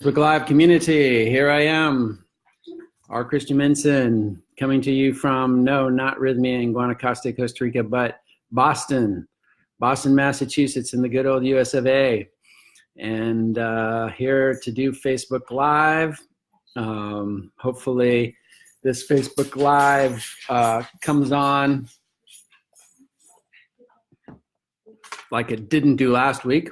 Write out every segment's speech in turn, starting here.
Facebook Live community, here I am, our Christian Minson, coming to you from, no, not Rythmia in Guanacaste, Costa Rica, but Boston, Massachusetts, in the good old US of A. And here to do Facebook Live. Hopefully this Facebook Live comes on like it didn't do last week.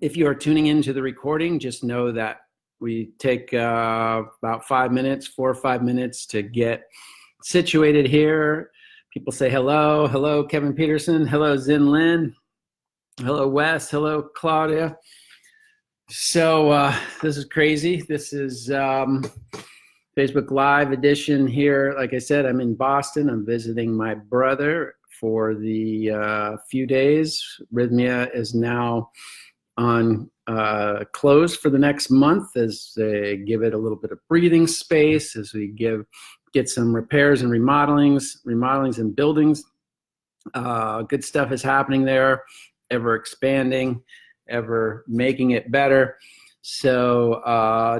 If you are tuning into the recording, just know that we take about 4 or 5 minutes to get situated here. People say hello. Hello, Kevin Peterson. Hello, Zin Lin. Hello, Wes. Hello, Claudia. So this is crazy. This is Facebook Live edition here. Like I said, I'm in Boston. I'm visiting my brother for the few days. Rythmia is now on close for the next month as they give it a little bit of breathing space, as we get some repairs and remodelings and buildings. Good stuff is happening there, ever expanding, ever making it better. So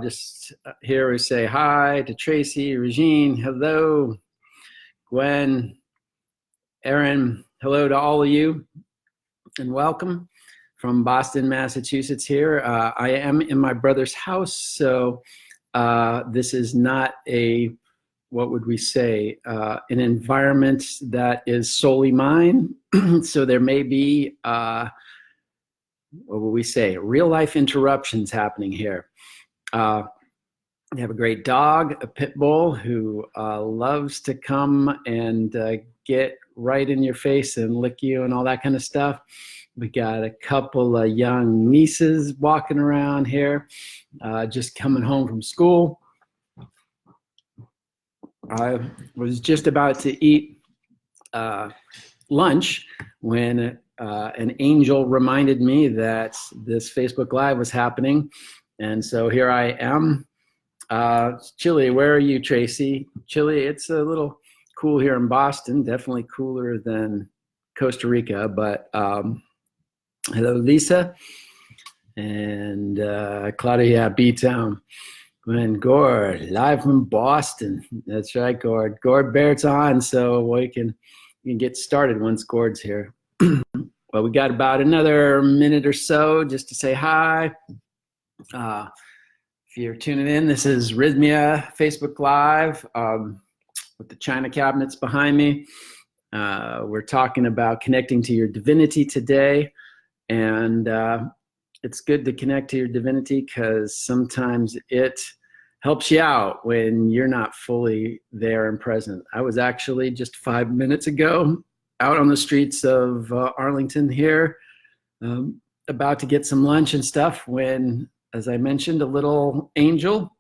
just here we say hi to Tracy, Regine, hello, Gwen, Erin, hello to all of you, and welcome. From Boston, Massachusetts here. I am in my brother's house, so this is not what would we say, an environment that is solely mine. So there may be, what would we say, real life interruptions happening here. I have a great dog, a pit bull, who loves to come and get right in your face and lick you and all that kind of stuff. We got a couple of young nieces walking around here, just coming home from school. I was just about to eat lunch when an angel reminded me that this Facebook Live was happening. And so here I am. Chile, where are you, Tracy? Chile, it's a little cool here in Boston, definitely cooler than Costa Rica, but hello, Lisa, and Claudia, B-Town. Gwen, Gord, live from Boston. That's right, Gord. Gord Barrett's on, so we can get started once Gord's here. Well, we got about another minute or so just to say hi. If you're tuning in, this is Rythmia Facebook Live with the China cabinets behind me. We're talking about connecting to your divinity today. And it's good to connect to your divinity because sometimes it helps you out when you're not fully there and present. I was actually just 5 minutes ago out on the streets of Arlington here, about to get some lunch and stuff when, as I mentioned, a little angel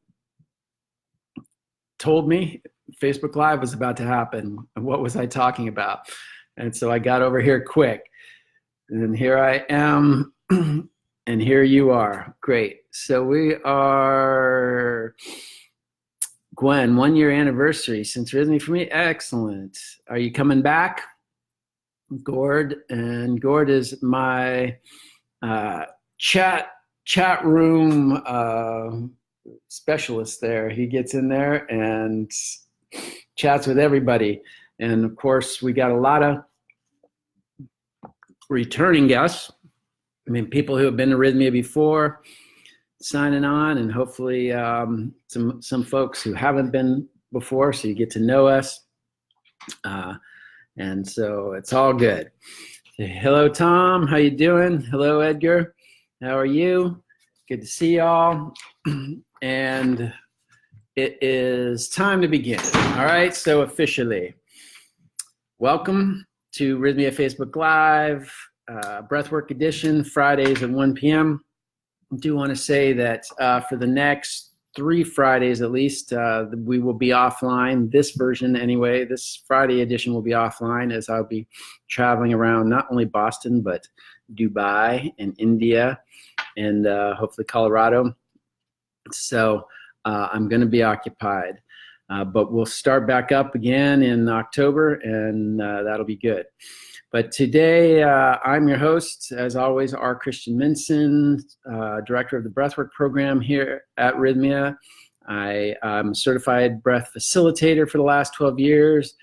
told me Facebook Live was about to happen. And what was I talking about? And so I got over here quick. And here I am, and here you are. Great. So we are, Gwen, 1 year anniversary since Rythmia for me. Excellent. Are you coming back? Gord, and Gord is my chat room specialist there. He gets in there and chats with everybody. And of course, we got a lot of returning guests. I mean, people who have been to Rythmia before signing on, and hopefully some folks who haven't been before, so you get to know us. And so it's all good. Hello, Tom. How you doing? Hello, Edgar. How are you? Good to see y'all. And it is time to begin. All right, so officially, welcome to Rythmia Facebook Live, Breathwork Edition, Fridays at 1 p.m. I do want to say that for the next 3 Fridays at least, we will be offline. This version anyway, this Friday edition will be offline as I'll be traveling around not only Boston, but Dubai and India and hopefully Colorado. So I'm going to be occupied. But we'll start back up again in October, and that'll be good. But today, I'm your host, as always, R. Christian Minson, director of the Breathwork program here at Rythmia. I'm a certified breath facilitator for the last 12 years.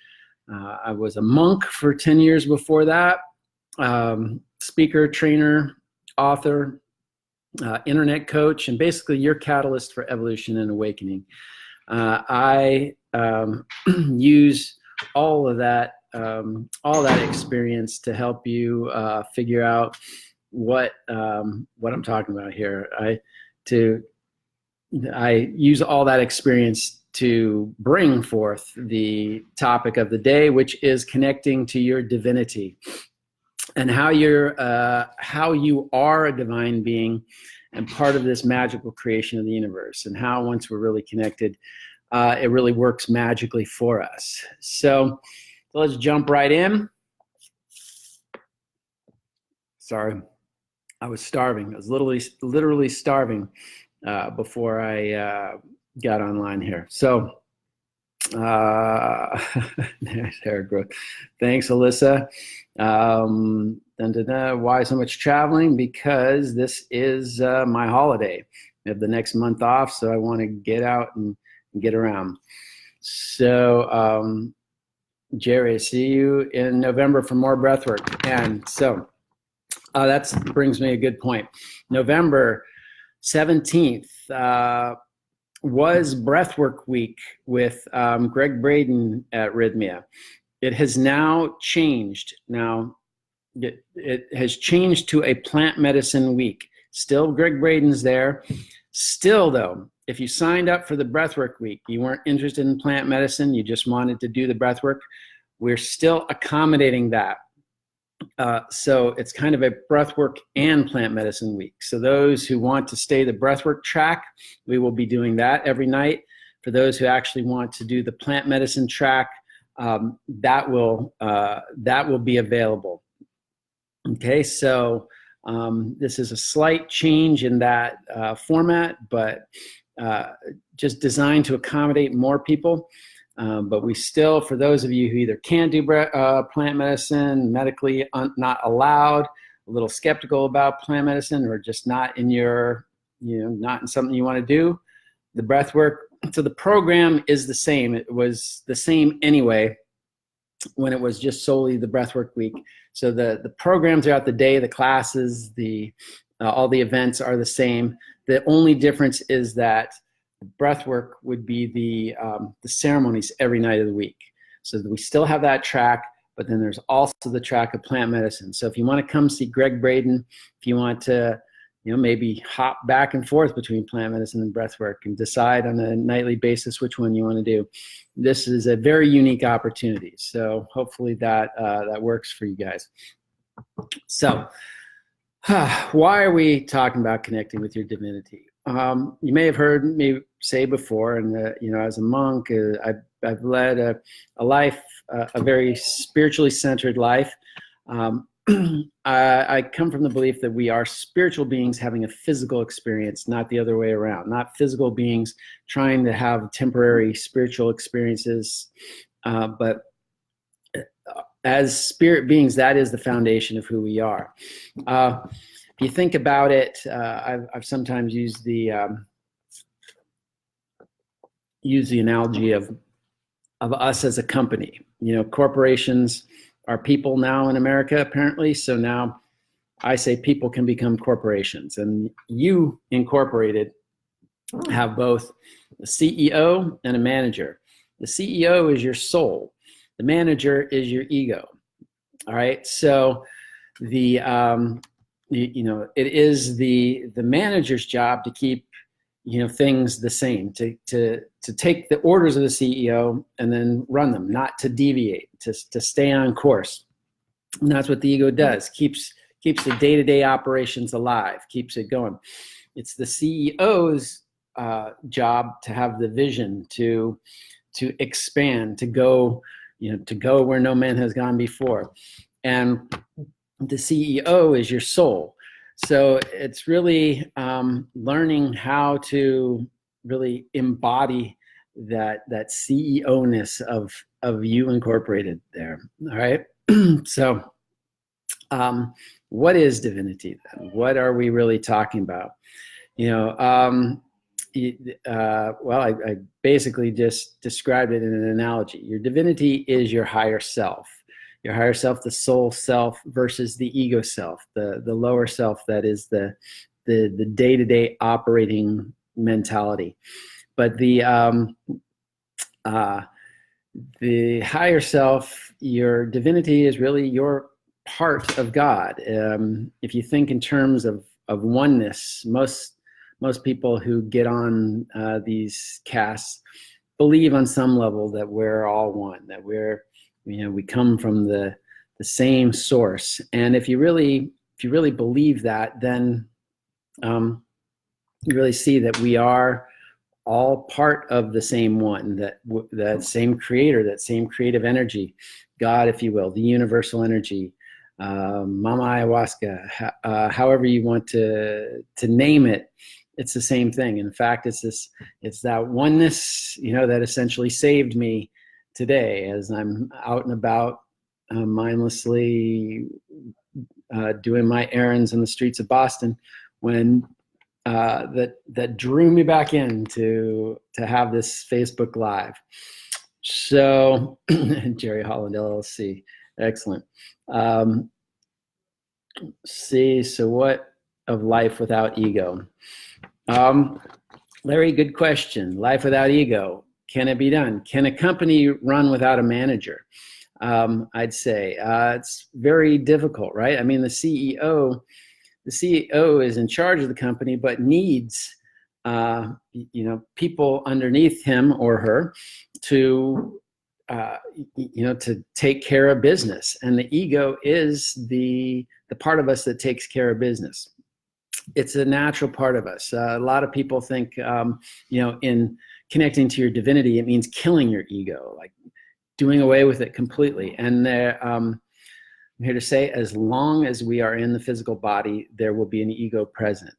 I was a monk for 10 years before that. Speaker, trainer, author, internet coach, and basically your catalyst for evolution and awakening. I use all that experience to help you figure out what I'm talking about here. I use all that experience to bring forth the topic of the day, which is connecting to your divinity and how you are a divine being and part of this magical creation of the universe, and how once we're really connected, it really works magically for us. So let's jump right in. Sorry, I was starving. I was literally starving before I got online here. So there's hair growth. Thanks, Alyssa. Why so much traveling? Because this is my holiday. I have the next month off, so I want to get out and get around. So Jerry, see you in November for more breathwork. And so that brings me a good point. November 17th was Breathwork Week with Greg Braden at Rythmia. It has now changed. Now, it has changed to a plant medicine week. Still, Greg Braden's there. Still, though, if you signed up for the Breathwork Week, you weren't interested in plant medicine, you just wanted to do the breathwork, we're still accommodating that. So it's kind of a breathwork and plant medicine week. So those who want to stay the breathwork track, we will be doing that every night. For those who actually want to do the plant medicine track, that will be available. Okay, so this is a slight change in that format, but just designed to accommodate more people. But we still, for those of you who either can't do plant medicine, medically not allowed, a little skeptical about plant medicine, or just not in your, not in something you want to do, the breath work. So the program is the same. It was the same anyway when it was just solely the breathwork week. So the program throughout the day, the classes, all the events are the same. The only difference is that breathwork would be the ceremonies every night of the week. So we still have that track, but then there's also the track of plant medicine. So if you want to come see Greg Braden, if you want to, maybe hop back and forth between plant medicine and breathwork and decide on a nightly basis which one you want to do, this is a very unique opportunity. So hopefully that works for you guys. So why are we talking about connecting with your divinity? You may have heard me say before, and as a monk, I've led a life, a very spiritually centered life. I come from the belief that we are spiritual beings having a physical experience, not the other way around. Not physical beings trying to have temporary spiritual experiences, but as spirit beings, that is the foundation of who we are. If you think about it, I've sometimes used the analogy of us as a company. Corporations are people now in America, apparently. So now I say people can become corporations, and you Incorporated have both a CEO and a manager. The CEO is your soul. The manager is your ego. All right. So it is the manager's job to keep things the same, to take the orders of the CEO and then run them, not to deviate, to stay on course. And that's what the ego does, keeps the day-to-day operations alive, keeps it going. It's the CEO's job to have the vision, to expand, to go where no man has gone before. And the CEO is your soul. So it's really learning how to really embody that CEO-ness of you Incorporated there. All right. So What is divinity then? What are we really talking about? Well, I basically just described it in an analogy. Your divinity is your higher self. Your higher self, the soul self, versus the ego self, the lower self that is the day-to-day operating mentality. But the higher self, your divinity, is really your part of God. If you think in terms of oneness, most people who get on these casts believe on some level that we're all one, that we come from the same source. And if you really believe that, then you really see that we are all part of the same one, that same creator, that same creative energy, God, if you will, the universal energy, Mama Ayahuasca, however you want to name it. It's the same thing. In fact, it's that oneness, that essentially saved me today as I'm out and about, mindlessly doing my errands in the streets of Boston, when that drew me back in to have this Facebook Live. So Jerry Holland LLC, excellent. So what of life without ego? Larry, good question. Life without ego, can it be done? Can a company run without a manager? I'd say it's very difficult, right? I mean, the CEO is in charge of the company, but needs people underneath him or her to take care of business. And the ego is the part of us that takes care of business. It's a natural part of us. A lot of people think, in connecting to your divinity, it means killing your ego, like doing away with it completely. And I'm here to say, as long as we are in the physical body, there will be an ego present.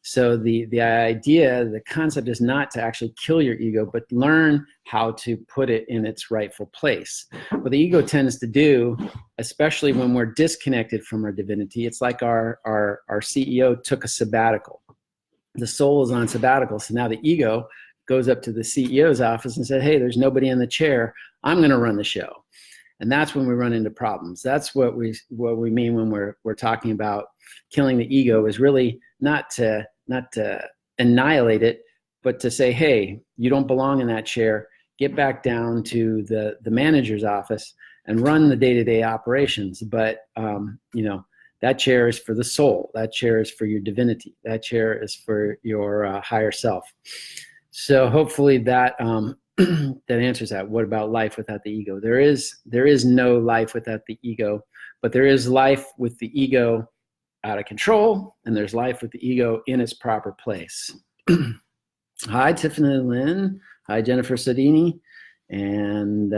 So the idea, the concept is not to actually kill your ego, but learn how to put it in its rightful place. What the ego tends to do, especially when we're disconnected from our divinity, it's like our CEO took a sabbatical. The soul is on sabbatical, so now the ego goes up to the CEO's office and said, hey, there's nobody in the chair. I'm going to run the show. And that's when we run into problems. That's what we mean when we're talking about killing the ego, is really not to annihilate it, but to say, hey, you don't belong in that chair. Get back down to the manager's office and run the day-to-day operations. But that chair is for the soul. That chair is for your divinity. That chair is for your higher self. So hopefully that that answers that. What about life without the ego? There is no life without the ego, but there is life with the ego out of control, and there's life with the ego in its proper place. Hi, Tiffany Lynn. Hi, Jennifer Sadini. And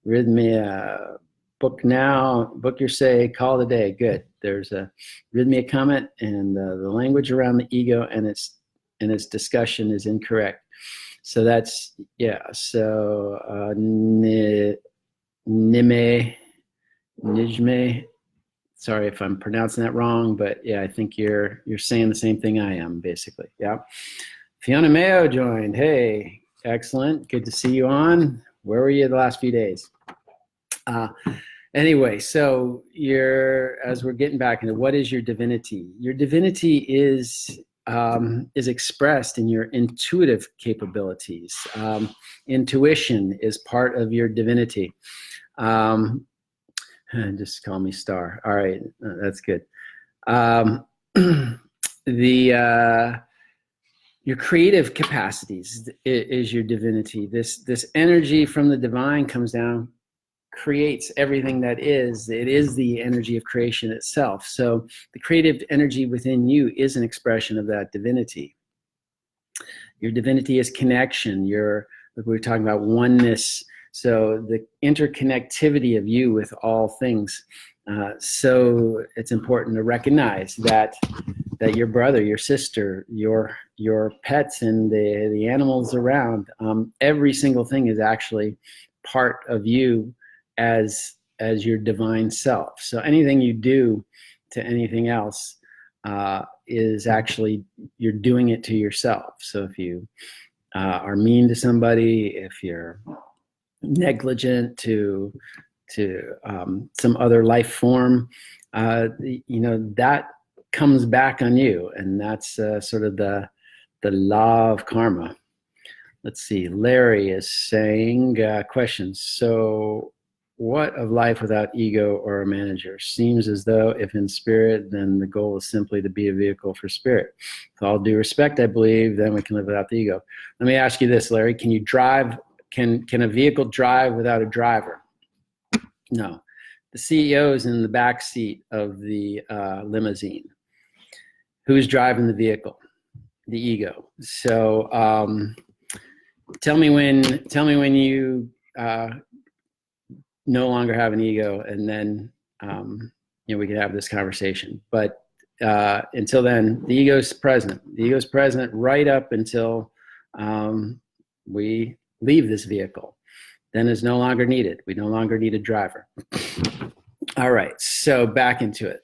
Rythmia, book now, book your say, call it a day. Good. There's a Rythmia comment, and the language around the ego and its discussion is incorrect. So that's, yeah. So Nijme. Sorry if I'm pronouncing that wrong, but yeah, I think you're saying the same thing I am, basically. Yeah. Fiona Mayo joined. Hey, excellent. Good to see you on. Where were you the last few days? Anyway, so as we're getting back into what is your divinity? Your divinity is expressed in your intuitive capabilities. Intuition is part of your divinity. Just call me Star. All right, that's good. Your creative capacities is your divinity. This energy from the divine comes down, creates everything that is. It is the energy of creation itself. So the creative energy within you is an expression of that divinity. Your divinity is connection. Like we were talking about, oneness. So the interconnectivity of you with all things. So it's important to recognize that your brother, your sister, your pets, and the animals around, every single thing is actually part of you as as your divine self. So anything you do to anything else is actually, you're doing it to yourself. So if you are mean to somebody, if you're negligent to some other life form, that comes back on you, and that's sort of the law of karma. Let's see. Larry is saying, questions. So what of life without ego or a manager? Seems as though if in spirit, then the goal is simply to be a vehicle for spirit. With all due respect, I believe then we can live without the ego. Let me ask you this, Larry. Can you drive, can a vehicle drive without a driver? No. The CEO is in the back seat of the limousine. Who's driving the vehicle? The ego. So tell me when you no longer have an ego, and then we can have this conversation. But until then, the ego is present. The ego is present right up until we leave this vehicle. Then it's no longer needed. We no longer need a driver. All right, so back into it.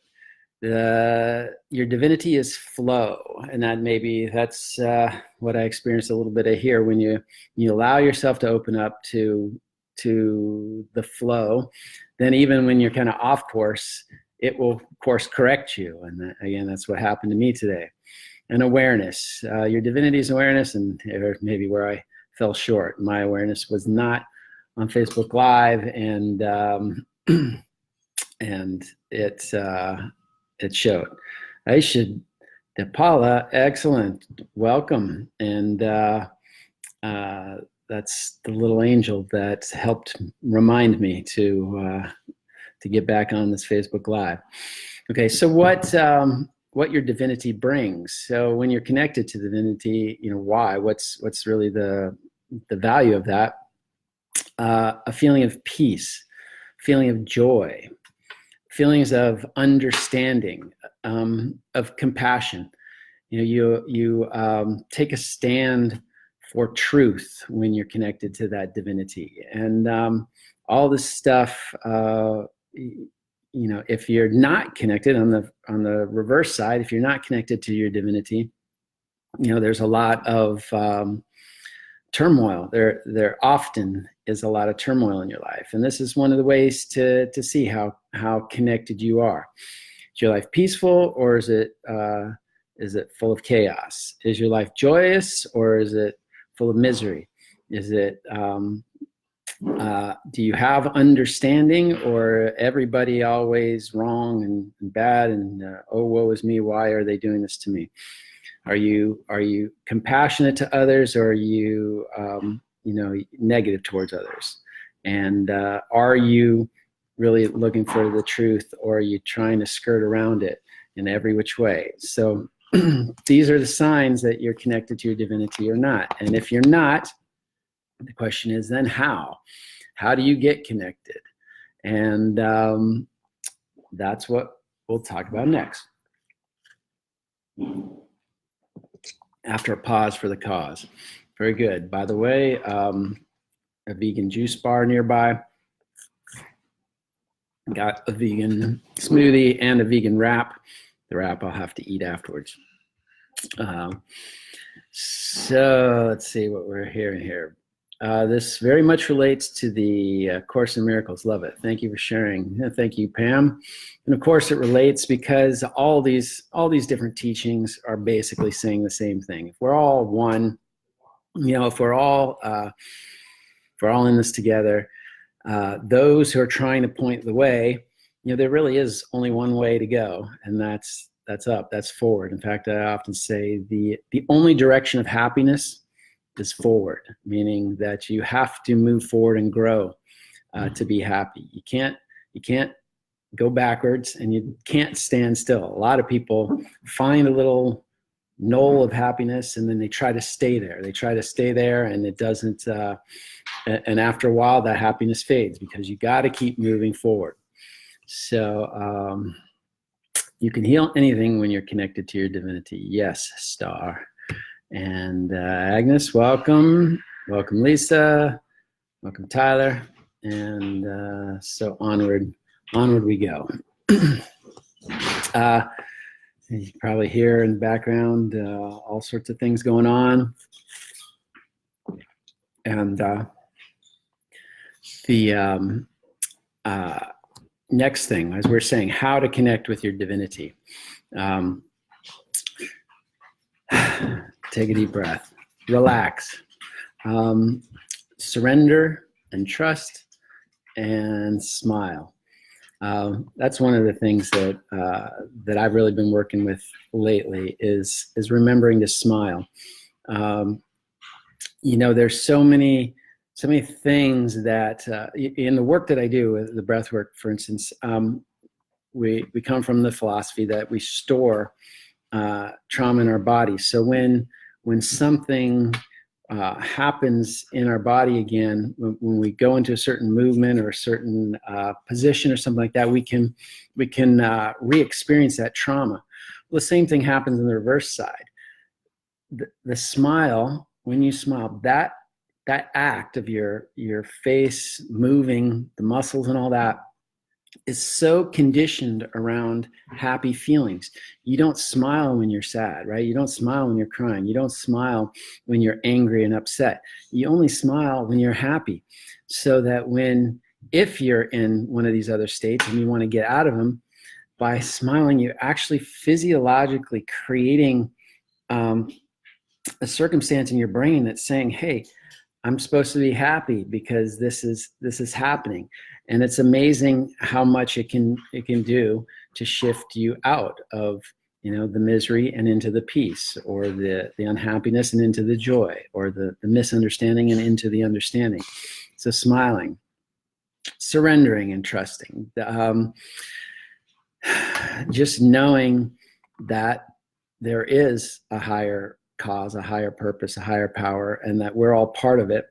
Your divinity is flow, and that's what I experienced a little bit of here. When you allow yourself to open up to the flow, then even when you're kind of off course, it will course correct you. And again, that's what happened to me today. And awareness, your divinity is awareness, and maybe where I fell short, my awareness was not on Facebook Live, and it showed. Paula, excellent, welcome. And that's the little angel that helped remind me to get back on this Facebook Live. Okay, so what your divinity brings. So when you're connected to divinity, why? What's really the value of that? A feeling of peace, feeling of joy, feelings of understanding, of compassion. You take a stand for truth when you're connected to that divinity, and all this stuff. If you're not connected on the reverse side, if you're not connected to your divinity, there's a lot of turmoil. There often is a lot of turmoil in your life, and this is one of the ways to see how connected you are. Is your life peaceful, or is it full of chaos? Is your life joyous, or is it full of misery? Is it do you have understanding, or everybody always wrong and bad, and oh, woe is me, why are they doing this to me? Are you compassionate to others, or are you negative towards others? And are you really looking for the truth, or are you trying to skirt around it in every which way? So these are the signs that you're connected to your divinity or not. And if you're not, the question is then how? How do you get connected? And that's what we'll talk about next. After a pause for the cause. Very good. By the way, a vegan juice bar nearby. Got a vegan smoothie and a vegan wrap. The wrap I'll have to eat afterwards. So let's see what we're hearing here. This very much relates to the Course in Miracles. Love it. Thank you for sharing. Yeah, thank you, Pam. And of course, it relates because all these different teachings are basically saying the same thing. If we're all one, if we're all in this together, those who are trying to point the way, there really is only one way to go, and that's up, that's forward. In fact, I often say the only direction of happiness is forward, meaning that you have to move forward and grow to be happy. You can't go backwards, and you can't stand still. A lot of people find a little knoll of happiness, and then they try to stay there. And it doesn't. And after a while, that happiness fades, because you got to keep moving forward. So you can heal anything when you're connected to your divinity. Yes, Star. And Agnes, welcome. Welcome, Lisa. Welcome, Tyler. And so onward we go. You probably hear in the background all sorts of things going on. And the next thing, as we're saying, how to connect with your divinity. Take a deep breath. Relax. Surrender and trust and smile. That's one of the things that that I've really been working with lately is remembering to smile. There's so many things that in the work that I do with the breath work, for instance, we come from the philosophy that we store trauma in our body. So when something happens in our body again, when we go into a certain movement or a certain position or something like that, we can re-experience that trauma. Well, the same thing happens on the reverse side. The smile, when you smile, that act of your face moving, the muscles and all that, is so conditioned around happy feelings. You don't smile when you're sad, right? You don't smile when you're crying. You don't smile when you're angry and upset. You only smile when you're happy. So that if you're in one of these other states and you want to get out of them, by smiling, you're actually physiologically creating a circumstance in your brain that's saying, hey, I'm supposed to be happy because this is happening. And it's amazing how much it can do to shift you out of the misery and into the peace, or the unhappiness and into the joy, or the misunderstanding and into the understanding. So smiling, surrendering and trusting, just knowing that there is a higher cause, a higher purpose, a higher power, and that we're all part of it.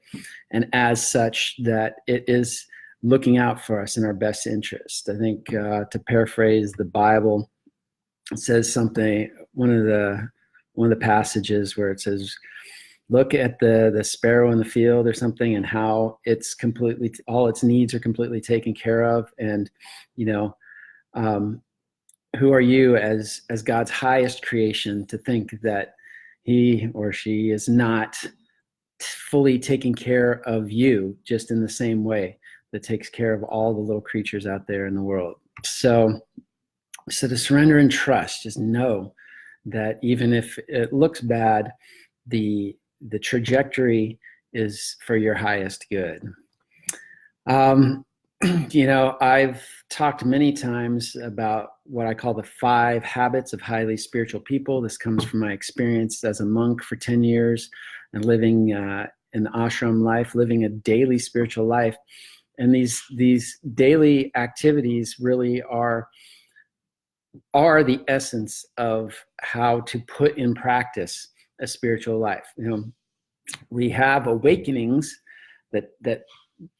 And as such, that it is looking out for us in our best interest. I think to paraphrase the Bible, it says something, one of the passages where it says, look at the sparrow in the field or something, and how it's completely, all its needs are completely taken care of. And, who are you as God's highest creation to think that he or she is not fully taking care of you just in the same way that takes care of all the little creatures out there in the world. So to surrender and trust, just know that even if it looks bad, the trajectory is for your highest good. I've talked many times about what I call the 5 habits of highly spiritual people. This comes from my experience as a monk for 10 years and living an ashram life, living a daily spiritual life. And these daily activities really are the essence of how to put in practice a spiritual life. We have awakenings that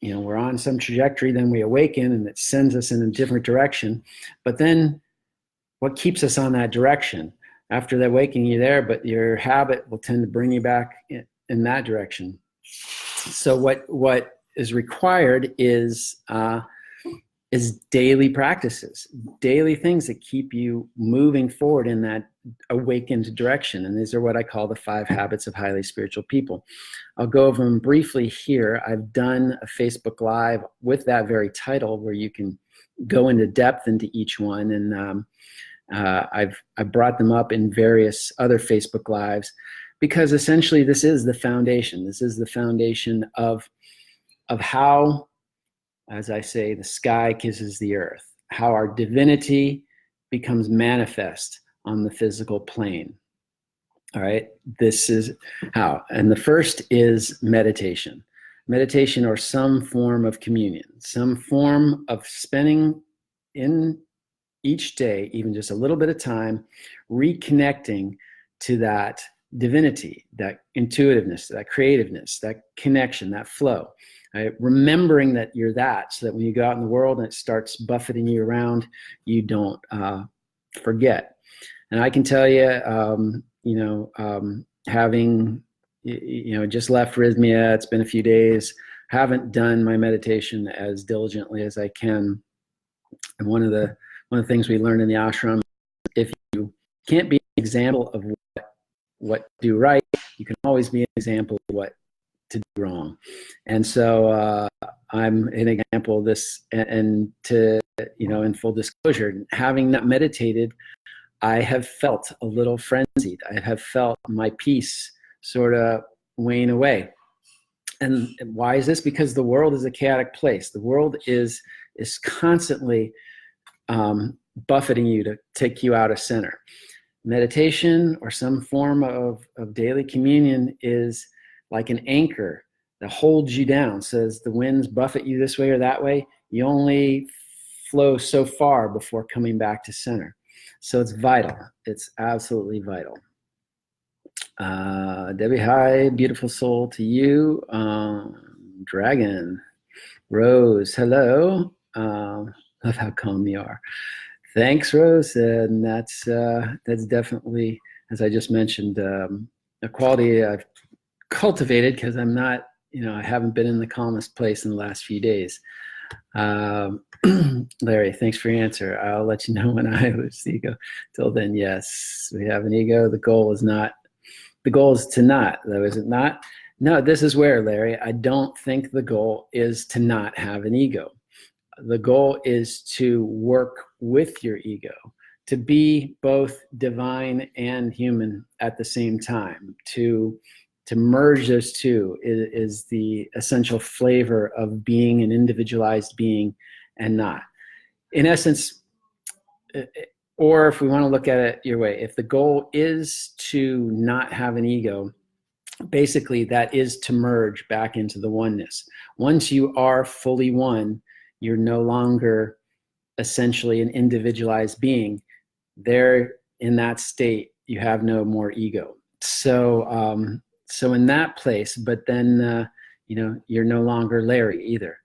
we're on some trajectory, then we awaken and it sends us in a different direction. But then what keeps us on that direction? After the awakening, you're there, but your habit will tend to bring you back in that direction. So what is required is daily practices, daily things that keep you moving forward in that awakened direction. And these are what I call the 5 habits of highly spiritual people. I'll go over them briefly here. I've done a Facebook Live with that very title where you can go into depth into each one. And I've brought them up in various other Facebook Lives because essentially this is the foundation. This is the foundation of how, as I say, the sky kisses the earth, how our divinity becomes manifest on the physical plane. All right, this is how. And the first is meditation. Meditation, or some form of communion, some form of spending in each day, even just a little bit of time, reconnecting to that divinity, that intuitiveness, that creativeness, that connection, that flow. Right? Remembering that you're that, so that when you go out in the world and it starts buffeting you around, you don't forget. And I can tell you, having just left Rythmia, it's been a few days. haven't done my meditation as diligently as I can. And one of the things we learned in the ashram, if you can't be an example of what to do right, you can always be an example of what to do wrong. And so I'm an example of this. And to, in full disclosure, having not meditated, I have felt a little frenzied. I have felt my peace sort of wane away. And why is this? Because the world is a chaotic place. The world is constantly buffeting you to take you out of center. Meditation or some form of daily communion is like an anchor that holds you down. Says the winds buffet you this way or that way, you only flow so far before coming back to center. So it's vital. It's absolutely vital. Debbie, hi, beautiful soul to you. Dragon, Rose, hello. Love how calm you are. Thanks, Rose. And that's definitely, as I just mentioned, a quality I've cultivated because I'm not, I haven't been in the calmest place in the last few days. Larry, thanks for your answer. I'll let you know when I lose the ego. Till then, yes, we have an ego. The goal is to not, though, is it not? No, this is where, Larry, I don't think the goal is to not have an ego. The goal is to work with your ego, to be both divine and human at the same time. To merge those two is the essential flavor of being an individualized being and not. In essence, or if we want to look at it your way, if the goal is to not have an ego, basically that is to merge back into the oneness. Once you are fully one, you're no longer essentially an individualized being. There, in that state, you have no more ego. So in that place, but then you're no longer Larry either.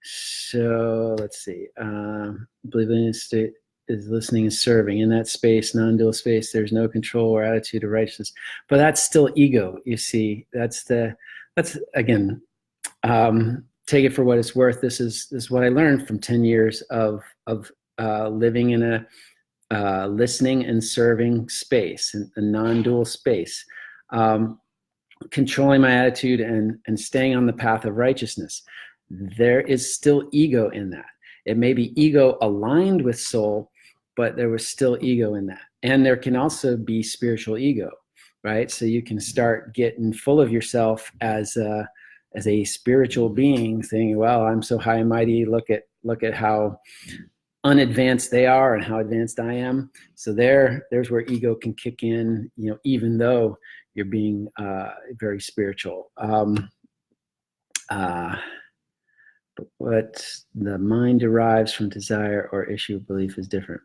So let's see. Believe in a state is listening and serving. In that space, non-dual space, there's no control or attitude of righteousness. But that's still ego, you see. That's again, take it for what it's worth. This is what I learned from 10 years of living in a listening and serving space, a non-dual space, controlling my attitude and staying on the path of righteousness. There is still ego in that. It may be ego aligned with soul, but there was still ego in that. And there can also be spiritual ego, right? So you can start getting full of yourself as a spiritual being, saying, well, I'm so high and mighty, look at how unadvanced they are and how advanced I am. So there's where ego can kick in, even though you're being very spiritual. What the mind derives from desire or issue of belief is different.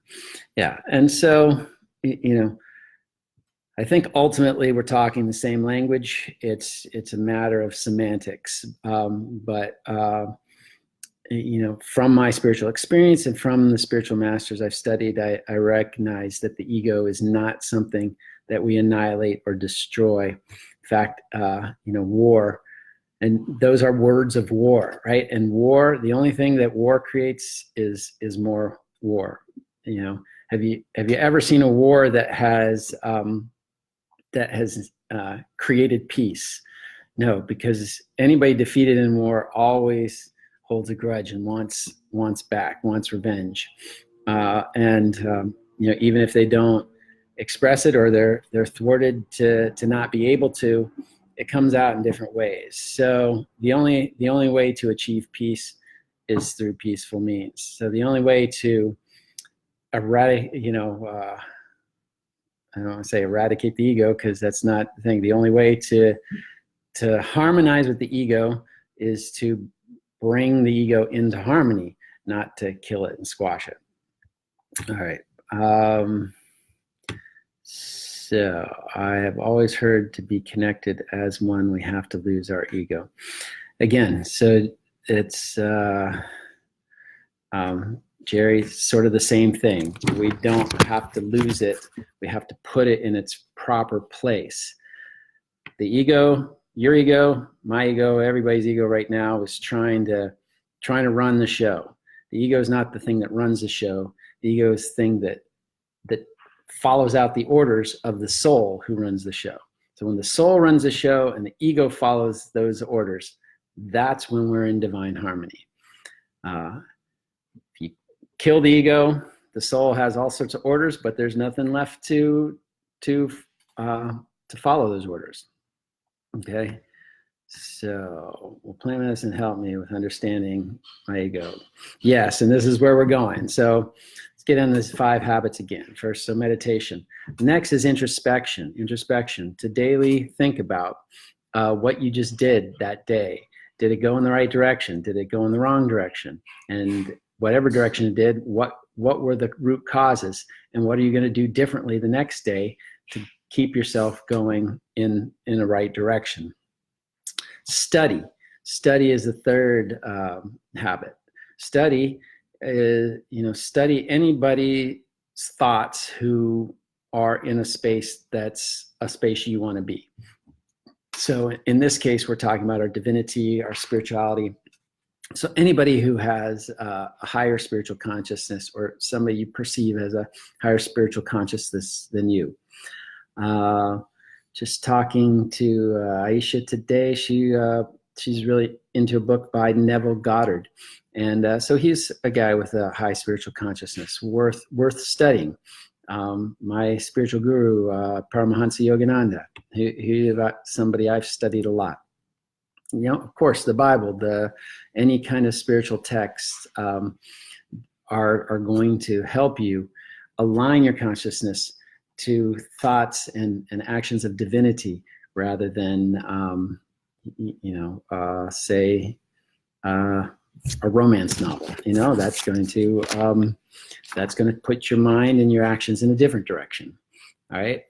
Yeah, and so, I think ultimately we're talking the same language. It's a matter of semantics. But from my spiritual experience and from the spiritual masters I've studied, I recognize that the ego is not something that we annihilate or destroy. In fact, war, and those are words of war, right? And war, the only thing that war creates is more war. Have you ever seen a war that has created peace? No, because anybody defeated in war always holds a grudge and wants revenge. Even if they don't express it or they're thwarted to not be able to, it comes out in different ways. So the only way to achieve peace is through peaceful means. So the only way to eradicate, I don't want to say eradicate the ego because that's not the thing. The only way to harmonize with the ego is to bring the ego into harmony, not to kill it and squash it. All right. So I have always heard to be connected as one, we have to lose our ego. Again, so it's, Jerry, sort of the same thing. We don't have to lose it. We have to put it in its proper place. The ego, your ego, my ego, everybody's ego right now is trying to run the show. The ego is not the thing that runs the show. The ego is the thing that follows out the orders of the soul who runs the show. So when the soul runs the show and the ego follows those orders, that's when we're in divine harmony. If you kill the ego, the soul has all sorts of orders, but there's nothing left to follow those orders. Okay, so will plant medicine help me with understanding my ego? Yes, and this is where we're going. So let's get into these 5 habits again. First, so meditation. Next is introspection. Introspection, to daily think about what you just did that day. Did it go in the right direction? Did it go in the wrong direction? And whatever direction it did, what were the root causes? And what are you going to do differently the next day to keep yourself going in the right direction? Study. Study is the third habit. Study study anybody's thoughts who are in a space that's a space you want to be. So in this case, we're talking about our divinity, our spirituality. So anybody who has a higher spiritual consciousness, or somebody you perceive as a higher spiritual consciousness than you. Just talking to Aisha today, she's really into a book by Neville Goddard. And so he's a guy with a high spiritual consciousness, worth studying. My spiritual guru, Paramahansa Yogananda, he's somebody I've studied a lot. Of course, the Bible, any kind of spiritual texts are going to help you align your consciousness to thoughts and actions of divinity, rather than, say, a romance novel. That's going to put your mind and your actions in a different direction. All right.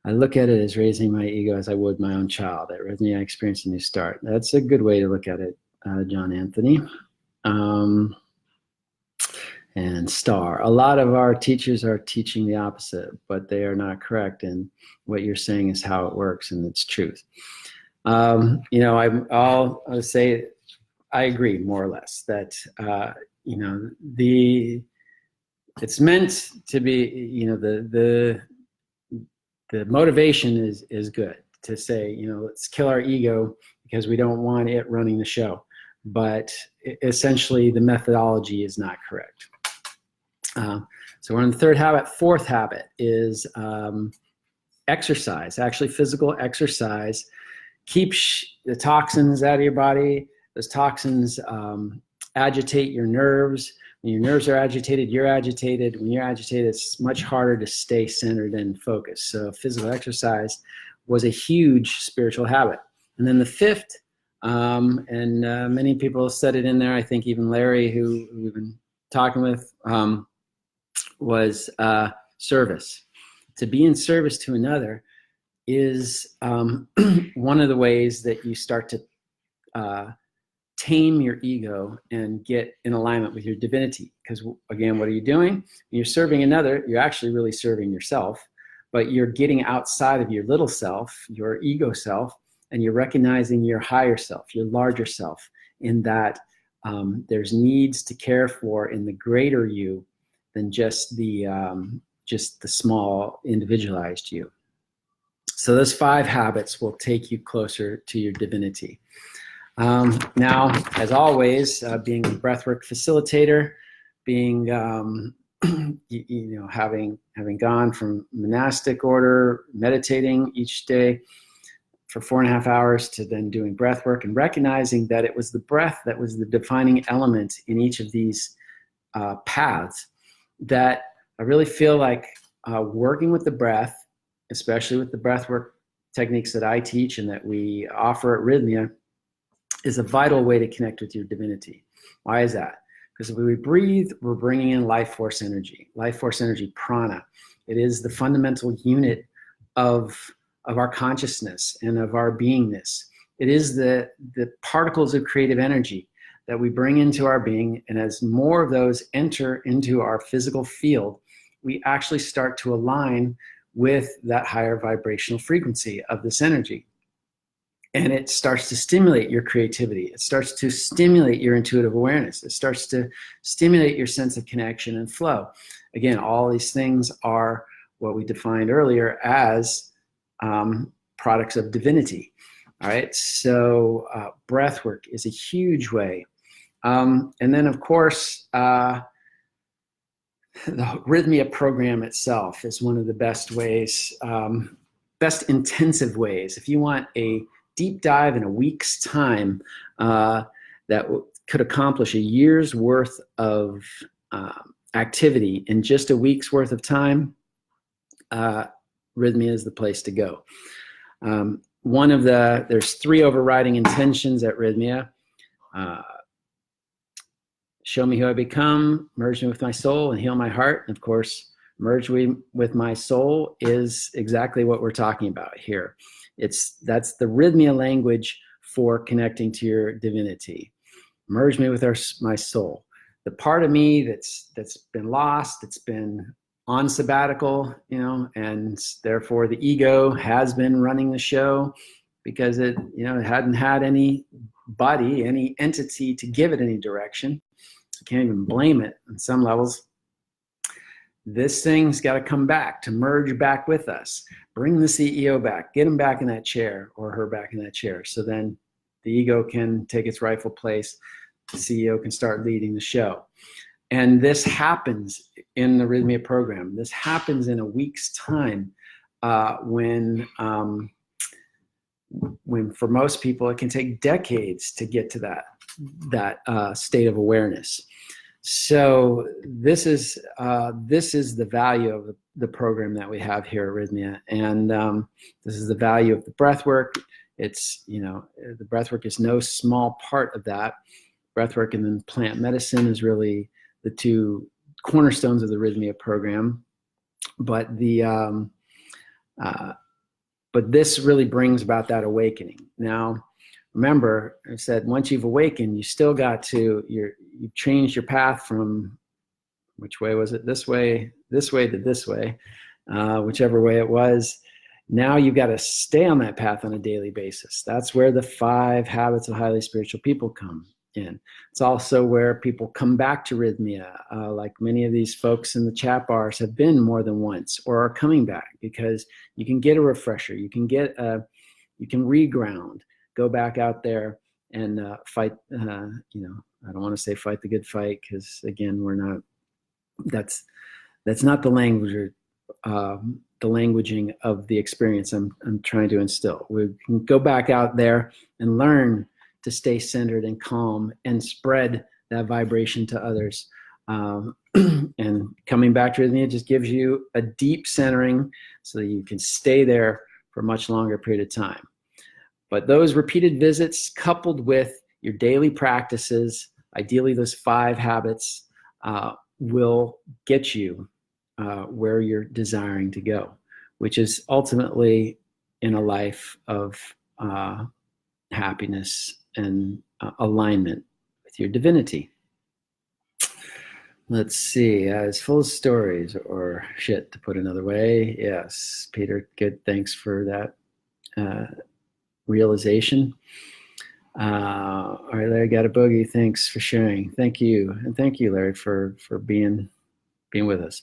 I look at it as raising my ego as I would my own child. At Rythmia, I experienced a new start. That's a good way to look at it, John Anthony. And Star. A lot of our teachers are teaching the opposite, but they are not correct. And what you're saying is how it works, and it's truth. I'll say I agree more or less that it's meant to be. The motivation is good to say, let's kill our ego because we don't want it running the show. But essentially, the methodology is not correct. So we're on the third habit. Fourth habit is exercise, actually physical exercise. Keep the toxins out of your body. Those toxins agitate your nerves. When your nerves are agitated, you're agitated. When you're agitated, it's much harder to stay centered and focused. So physical exercise was a huge spiritual habit. And then the fifth, many people said it in there, I think even Larry, who we've been talking with, was service. To be in service to another is one of the ways that you start to tame your ego and get in alignment with your divinity. Because again, what are you doing? When you're serving another, you're actually really serving yourself, but you're getting outside of your little self, your ego self, and you're recognizing your higher self, your larger self, in that there's needs to care for in the greater you than just the small individualized you. So those 5 habits will take you closer to your divinity. Now, as always, being a breathwork facilitator, being having gone from monastic order, meditating each day for 4.5 hours, to then doing breathwork, and recognizing that it was the breath that was the defining element in each of these paths, that I really feel like working with the breath, especially with the breathwork techniques that I teach and that we offer at Rythmia, is a vital way to connect with your divinity. Why is that? Because when we breathe, we're bringing in life force energy, prana. It is the fundamental unit of our consciousness and of our beingness. It is the particles of creative energy that we bring into our being, and as more of those enter into our physical field, we actually start to align with that higher vibrational frequency of this energy. And it starts to stimulate your creativity. It starts to stimulate your intuitive awareness. It starts to stimulate your sense of connection and flow. Again, all these things are what we defined earlier as products of divinity. All right, so breath work is a huge way. And then, of course, the Rythmia program itself is one of the best ways, best intensive ways. If you want a deep dive in a week's time that could accomplish a year's worth of activity in just a week's worth of time, Rythmia is the place to go. There's 3 overriding intentions at Rythmia. Show me who I become, merge me with my soul, and heal my heart. And of course, merge me with my soul is exactly what we're talking about here. That's the Rythmia language for connecting to your divinity. Merge me with my soul. The part of me that's been lost, it's been on sabbatical, and therefore the ego has been running the show because it hadn't had anybody, any entity to give it any direction. I can't even blame it on some levels. This thing's got to come back, to merge back with us. Bring the CEO back, get him back in that chair or her back in that chair. So then the ego can take its rightful place. The CEO can start leading the show. And this happens in the Rythmia program. This happens in a week's time when for most people, it can take decades to get to that state of awareness. So this is the value of the program that we have here at Rythmia, and this is the value of the breath work. It's the breath work is no small part of that. Breath work and then plant medicine is really the 2 cornerstones of the Rythmia program. But but this really brings about that awakening. Now, remember, I said once you've awakened, you still got to you've changed your path from which way was it? This way to this way, whichever way it was. Now you've got to stay on that path on a daily basis. That's where the 5 habits of highly spiritual people come in. It's also where people come back to Rythmia, like many of these folks in the chat bars have been more than once or are coming back because you can get a refresher, you can reground, go back out there and fight. I don't want to say fight the good fight because again, we're not. That's not the language or the languaging of the experience I'm trying to instill. We can go back out there and learn to stay centered and calm and spread that vibration to others. And coming back to Rythmia just gives you a deep centering so that you can stay there for a much longer period of time. But those repeated visits coupled with your daily practices, ideally those 5 habits, will get you where you're desiring to go, which is ultimately in a life of happiness and alignment with your divinity. Let's see, it's full of stories or shit, to put another way. Yes, Peter, good. Thanks for that realization. All right, Larry, got a boogie. Thanks for sharing. Thank you. And thank you, Larry, for being with us.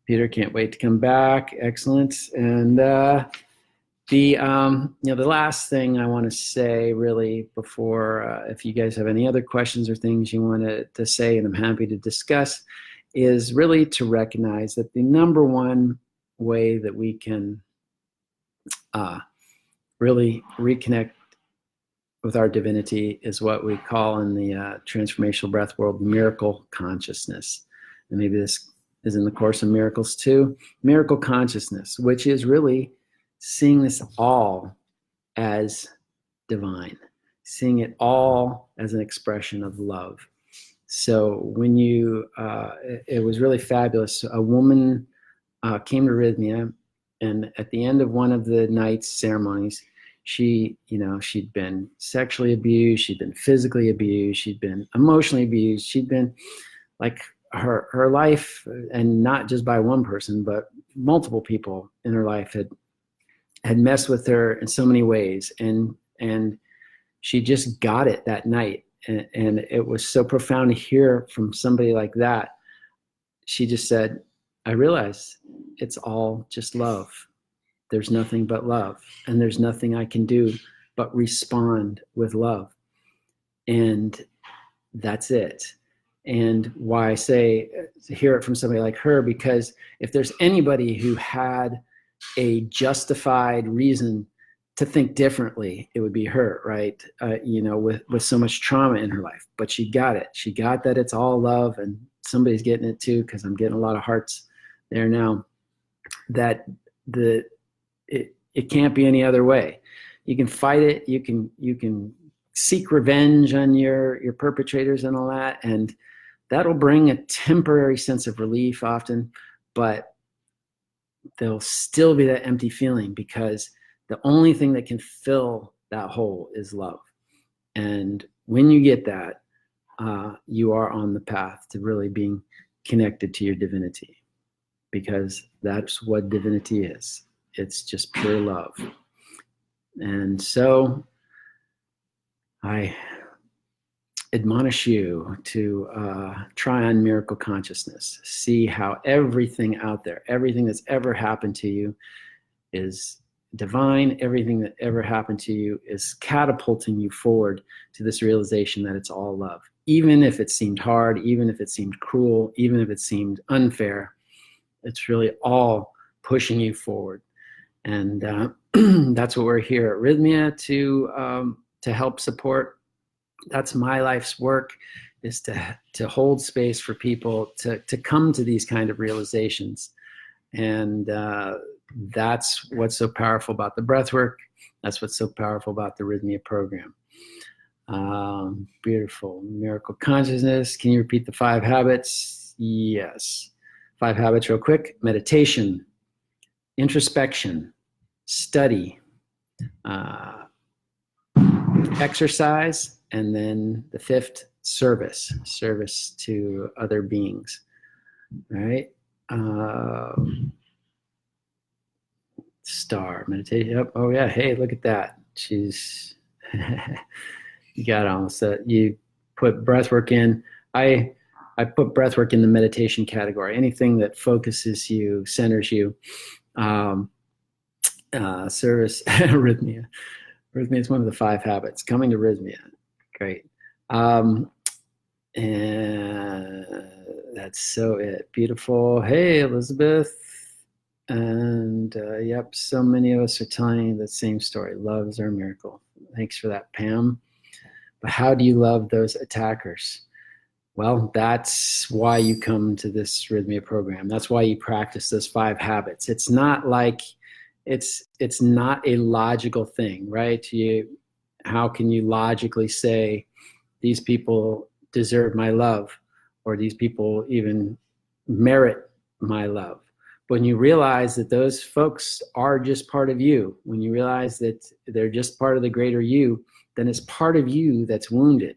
Peter, can't wait to come back. Excellent. And the last thing I want to say really before, if you guys have any other questions or things you want to say, and I'm happy to discuss, is really to recognize that the number one way that we can really reconnect with our divinity is what we call in the transformational breath world miracle consciousness. And maybe this is in the Course in Miracles too. Miracle consciousness, which is really seeing this all as divine, seeing it all as an expression of love. So when it was really fabulous. A woman came to Rythmia, and at the end of one of the night's ceremonies, she'd been sexually abused, she'd been physically abused, she'd been emotionally abused, she'd been like her life, and not just by one person, but multiple people in her life had messed with her in so many ways, and she just got it that night, and it was so profound to hear from somebody like that. She just said, I realize it's all just love. There's nothing but love, and there's nothing I can do but respond with love. And that's it. And why I say to hear it from somebody like her, because if there's anybody who had a justified reason to think differently, it would be her, right? With so much trauma in her life. But she got it. She got that it's all love, and somebody's getting it too, because I'm getting a lot of hearts there now, that it can't be any other way. You can fight it. You can seek revenge on your perpetrators and all that, and that'll bring a temporary sense of relief often, but there'll still be that empty feeling, because the only thing that can fill that hole is love. And when you get that, you are on the path to really being connected to your divinity, because that's what divinity is. It's just pure love. And so I admonish you to try on miracle consciousness. See how everything out there, everything that's ever happened to you is divine. Everything that ever happened to you is catapulting you forward to this realization that it's all love. Even if it seemed hard, even if it seemed cruel, even if it seemed unfair, it's really all pushing you forward. And that's what we're here at Rythmia to help support. That's my life's work, is to hold space for people to come to these kind of realizations. And that's what's so powerful about the breath work. That's what's so powerful about the Rythmia program. Beautiful. Miracle consciousness. Can you repeat the 5 habits? Yes. 5 habits real quick. Meditation, introspection, study, exercise, and then the 5th, service to other beings. All right. Star, meditation. Yep. Oh yeah. Hey, look at that. She's you got it almost. You put breath work in. I put breath work in the meditation category. Anything that focuses you, centers you. Service, Rythmia. Rythmia is one of the 5 habits. Coming to Rythmia. Great. And that's so it. Beautiful. Hey, Elizabeth. And yep, so many of us are telling you the same story. Love is our miracle. Thanks for that, Pam. But how do you love those attackers? Well, that's why you come to this Rythmia program. That's why you practice those 5 habits. It's not like it's not a logical thing, right? How can you logically say these people deserve my love, or these people even merit my love? When you realize that those folks are just part of you, when you realize that they're just part of the greater you, then it's part of you that's wounded.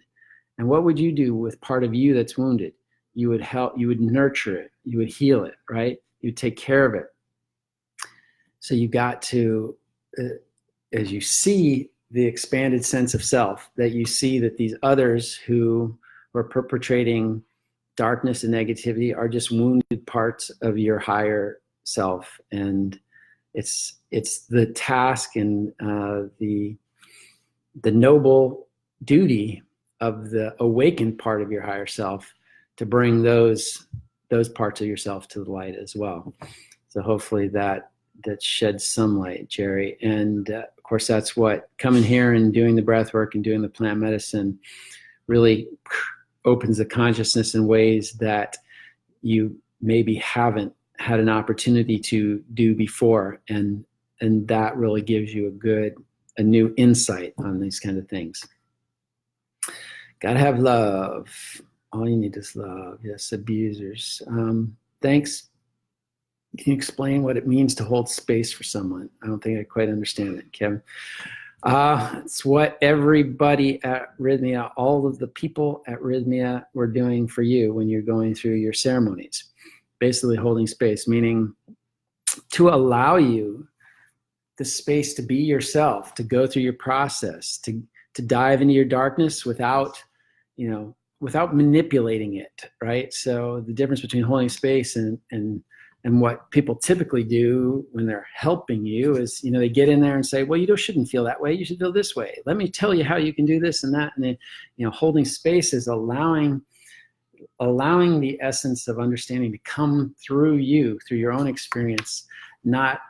And what would you do with part of you that's wounded? You would help, you would nurture it, you would heal it, right? You'd take care of it. So you got to, as you see the expanded sense of self, that you see that these others who are perpetrating darkness and negativity are just wounded parts of your higher self. And it's the task and the noble duty of the awakened part of your higher self to bring those parts of yourself to the light as well. So hopefully that sheds some light, Jerry. And of course, that's what coming here and doing the breath work and doing the plant medicine really opens the consciousness in ways that you maybe haven't had an opportunity to do before. And that really gives you a new insight on these kind of things. Gotta have love. All you need is love. Yes, abusers. Thanks. Can you explain what it means to hold space for someone? I don't think I quite understand it, Kevin. It's what everybody at Rythmia, all of the people at Rythmia were doing for you when you're going through your ceremonies. Basically holding space, meaning to allow you the space to be yourself, to go through your process, to dive into your darkness without, without manipulating it, right? So the difference between holding space and what people typically do when they're helping you is, they get in there and say, well, you shouldn't feel that way. You should feel this way. Let me tell you how you can do this and that. And then, holding space is allowing the essence of understanding to come through you, through your own experience, not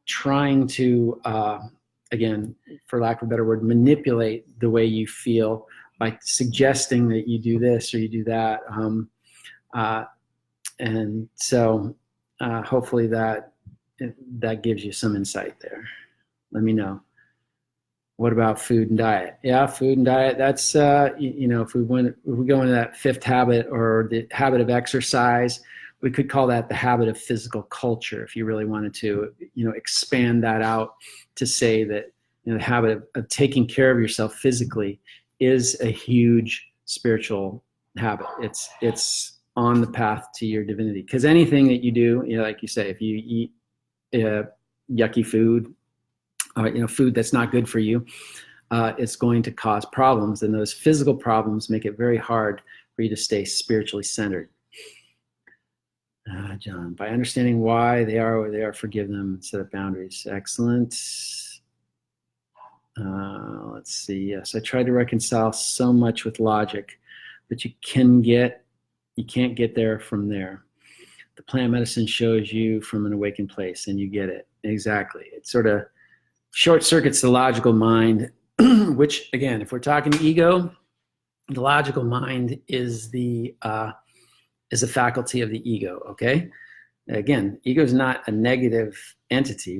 trying to, again, for lack of a better word, manipulate the way you feel by suggesting that you do this or you do that. And so hopefully that gives you some insight there. Let me know. What about food and diet? Yeah, food and diet. That's if we go into that fifth habit, or the habit of exercise, we could call that the habit of physical culture. If you really wanted to, expand that out to say that the habit of taking care of yourself physically is a huge spiritual habit. It's on the path to your divinity. Because anything that you do, like you say, if you eat yucky food, food that's not good for you, it's going to cause problems, and those physical problems make it very hard for you to stay spiritually centered. John, by understanding why they are where they are, forgive them and set up boundaries. Excellent. Let's see. Yes, I tried to reconcile so much with logic, but you can't get there from there. The plant medicine shows you from an awakened place, and you get it. Exactly. It sort of short circuits the logical mind, which, again, if we're talking ego, the logical mind is a faculty of the ego. Okay. Again, ego is not a negative entity.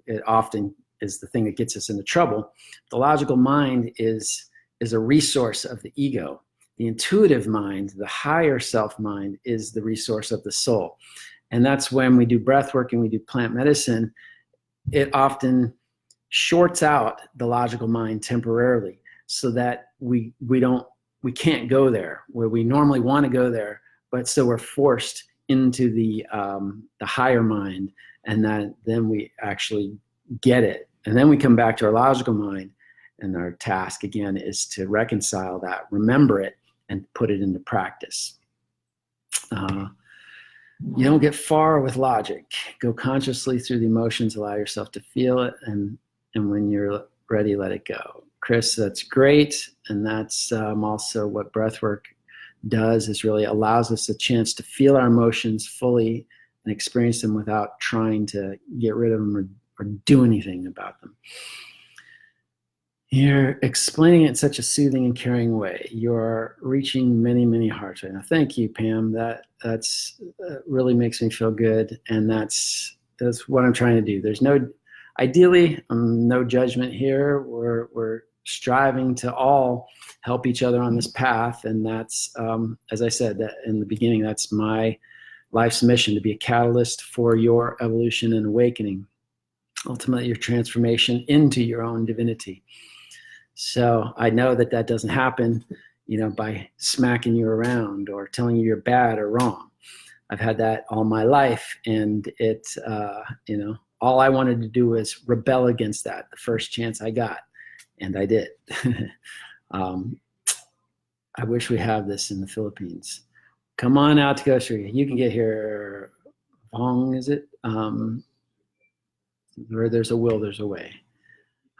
It often is the thing that gets us into trouble. The logical mind is a resource of the ego. The intuitive mind, the higher self mind, is the resource of the soul. And that's when we do breath work and we do plant medicine, it often shorts out the logical mind temporarily, so that we can't go there where we normally want to go there, but so we're forced into the higher mind, and then we actually get it. And then we come back to our logical mind, and our task again is to reconcile that, remember it, and put it into practice. You don't get far with logic. Go consciously through the emotions, allow yourself to feel it, and when you're ready, let it go. Chris, that's great. And that's also what breathwork does, is really allows us a chance to feel our emotions fully and experience them without trying to get rid of them or do anything about them. You're explaining it in such a soothing and caring way. You're reaching many, many hearts right now. Thank you, Pam. That's really makes me feel good, and that's what I'm trying to do. There's ideally, no judgment here. We're striving to all help each other on this path, and that's, as I said that in the beginning, that's my life's mission, to be a catalyst for your evolution and awakening, ultimately your transformation into your own divinity. So I know that doesn't happen, by smacking you around or telling you you're bad or wrong. I've had that all my life, and it's, all I wanted to do was rebel against that the first chance I got, and I did. I wish we have this in the Philippines. Come on out to Costa Rica. You can get here. Hong, is it? Where there's a will, there's a way.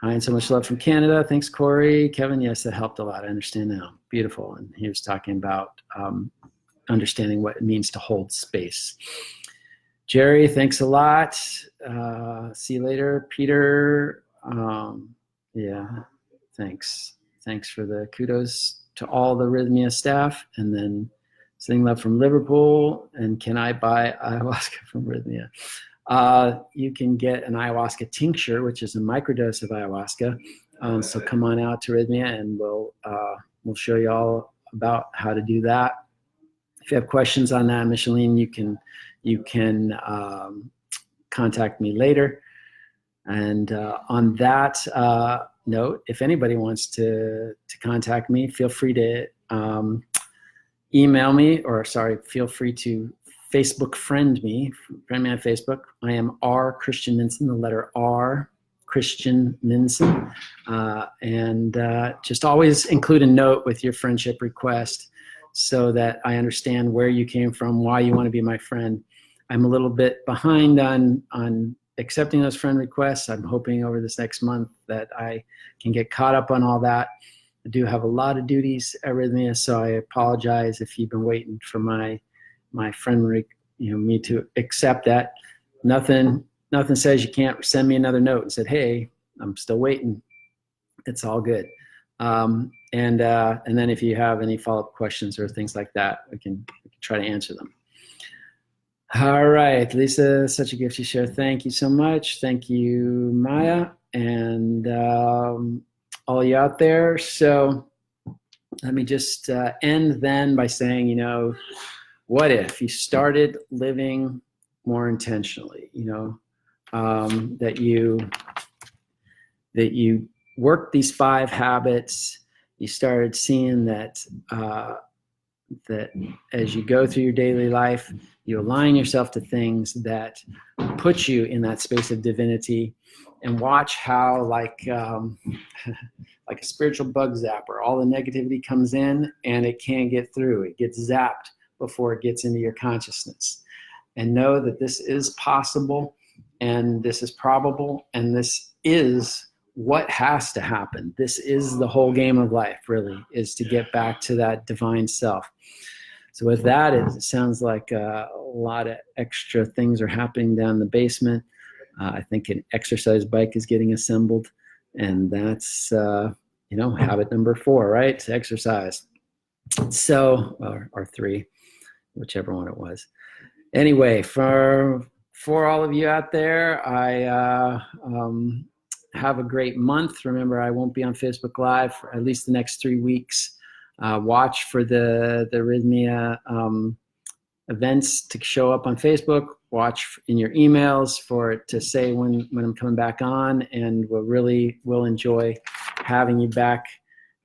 Hi, and so much love from Canada. Thanks, Corey. Kevin, yes, that helped a lot. I understand now. Beautiful. And he was talking about understanding what it means to hold space. Jerry, thanks a lot. See you later. Peter, yeah, thanks. Thanks for the kudos to all the Rythmia staff. And then sending love from Liverpool. And can I buy ayahuasca from Rythmia? You can get an ayahuasca tincture, which is a microdose of ayahuasca. So come on out to Rythmia, and we'll show you all about how to do that. If you have questions on that, Micheline, you can contact me later. And on that, note, if anybody wants to contact me, feel free to email me, or feel free to Facebook friend me on Facebook. I am R Christian Minson, the letter R Christian Minson, and just always include a note with your friendship request so that I understand where you came from, why you want to be my friend. I'm a little bit behind on accepting those friend requests. I'm hoping over this next month that I can get caught up on all that. I do have a lot of duties at Rythmia, so I apologize if you've been waiting for my friend, me to accept that. Nothing says you can't send me another note and said, hey, I'm still waiting. It's all good. And then if you have any follow-up questions or things like that, we can try to answer them. All right, Lisa, such a gift you share. Thank you so much. Thank you, Maya, and all you out there. So let me just end then by saying, what if you started living more intentionally? That you worked these 5 habits. You started seeing that as you go through your daily life, you align yourself to things that put you in that space of divinity, and watch how, like a spiritual bug zapper, all the negativity comes in and it can't get through. It gets zapped before it gets into your consciousness. And know that this is possible, and this is probable, and this is what has to happen. This is the whole game of life, really, is to get back to that divine self. So with that, it sounds like a lot of extra things are happening down in the basement. I think an exercise bike is getting assembled, and that's, habit number 4, right? To exercise. So, or 3, whichever one it was. Anyway, for all of you out there, I have a great month. Remember, I won't be on Facebook Live for at least the next 3 weeks. Watch for the Rythmia events to show up on Facebook. Watch in your emails for it to say when I'm coming back on, and we'll enjoy having you back,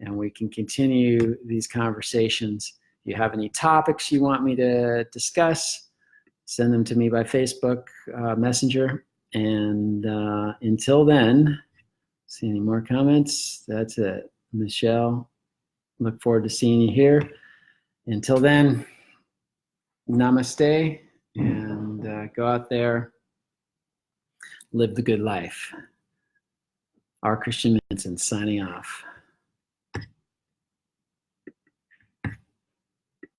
and we can continue these conversations. If you have any topics you want me to discuss, send them to me by Facebook Messenger. And until then, see any more comments? That's it. Michelle, look forward to seeing you here. Until then, namaste, and go out there, live the good life. R. Christian Minson signing off.